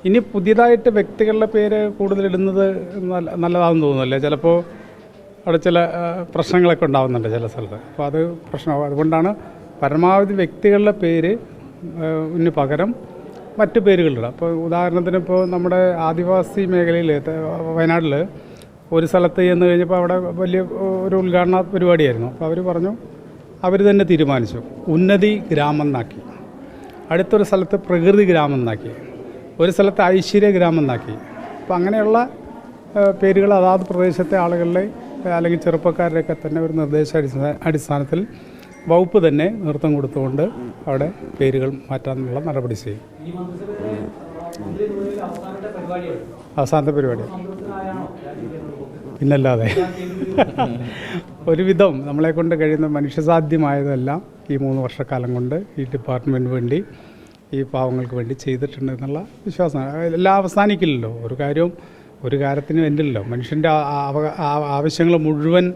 ഇനി പുതിയതായിട്ട് വ്യക്തികളുടെ പേര് കൂടുതലിടുന്നത് നല്ലതാണെന്ന് തോന്നുന്നില്ലേ? ചിലപ്പോൾ അവിടെ ചില പ്രശ്നങ്ങളൊക്കെ ഉണ്ടാകുന്നുണ്ട് ചില സ്ഥലത്ത്. അപ്പോൾ അത് പ്രശ്നമാകും. അതുകൊണ്ടാണ് പരമാവധി വ്യക്തികളുടെ പേര് ന് പകരം മറ്റു പേരുകളിടാം. അപ്പോൾ ഉദാഹരണത്തിന് ഇപ്പോൾ നമ്മുടെ ആദിവാസി മേഖലയിൽ വയനാട്ടിൽ ഒരു സ്ഥലത്ത് ചെന്ന് കഴിഞ്ഞപ്പോൾ അവിടെ വലിയ ഒരു ഉദ്ഘാടന പരിപാടിയായിരുന്നു. അപ്പോൾ അവർ പറഞ്ഞു, അവർ തന്നെ തീരുമാനിച്ചു ഉന്നതി ഗ്രാമം എന്നാക്കി, അടുത്തൊരു സ്ഥലത്ത് പ്രകൃതി ഗ്രാമം എന്നാക്കി, ഒരു സ്ഥലത്ത് ഐശ്വര്യ ഗ്രാമം എന്നാക്കി. അപ്പോൾ അങ്ങനെയുള്ള പേരുകൾ അതാത് പ്രദേശത്തെ ആളുകളുടെ അല്ലെങ്കിൽ ചെറുപ്പക്കാരുടെയൊക്കെ തന്നെ ഒരു നിർദ്ദേശ അടിസ്ഥാനത്തിൽ വകുപ്പ് തന്നെ നേതൃത്വം കൊടുത്തുകൊണ്ട് അവിടെ പേരുകൾ മാറ്റാനുള്ള നടപടി ചെയ്യും. അവസാനത്തെ പരിപാടി പിന്നല്ലാതെ ഒരുവിധം നമ്മളെ കൊണ്ട് കഴിയുന്ന മനുഷ്യസാധ്യമായതെല്ലാം ഈ 3 വർഷക്കാലം കൊണ്ട് ഈ ഡിപ്പാർട്ട്മെൻറ്റിന് വേണ്ടി ഈ പാവങ്ങൾക്ക് വേണ്ടി ചെയ്തിട്ടുണ്ട് എന്നുള്ള വിശ്വാസമാണ്. എല്ലാം അവസാനിക്കില്ലല്ലോ, ഒരു കാര്യത്തിനും എന്തില്ലല്ലോ. മനുഷ്യൻ്റെ ആവശ്യങ്ങൾ മുഴുവൻ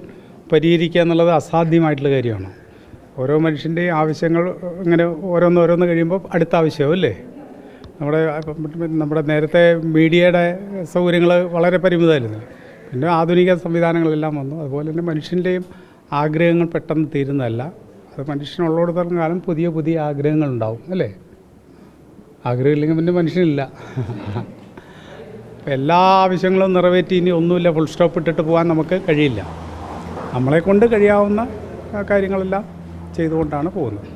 പരിഹരിക്കുക എന്നുള്ളത് അസാധ്യമായിട്ടുള്ള കാര്യമാണ്. ഓരോ മനുഷ്യൻ്റെയും ആവശ്യങ്ങൾ ഇങ്ങനെ ഓരോന്ന് കഴിയുമ്പോൾ അടുത്ത ആവശ്യമാവും അല്ലേ? നമ്മുടെ നേരത്തെ മീഡിയയുടെ സൗകര്യങ്ങൾ വളരെ പരിമിതമായിരുന്നു. പിന്നെ ആധുനിക സംവിധാനങ്ങളെല്ലാം വന്നു. അതുപോലെ തന്നെ മനുഷ്യൻ്റെയും ആഗ്രഹങ്ങൾ പെട്ടെന്ന് തീരുന്നതല്ല. അത് മനുഷ്യനുള്ളിടത്തോളം കാലം പുതിയ പുതിയ ആഗ്രഹങ്ങളുണ്ടാവും അല്ലേ? ആഗ്രഹമില്ലെങ്കിൽ പിന്നെ മനുഷ്യനില്ല. എല്ലാ ആവശ്യങ്ങളും നിറവേറ്റി ഇനി ഒന്നുമില്ല ഫുൾ സ്റ്റോപ്പ് ഇട്ടിട്ട് പോകാൻ നമുക്ക് കഴിയില്ല. നമ്മളെ കൊണ്ട് കഴിയാവുന്ന കാര്യങ്ങളെല്ലാം ചെയ്തുകൊണ്ടാണ് പോകുന്നത്.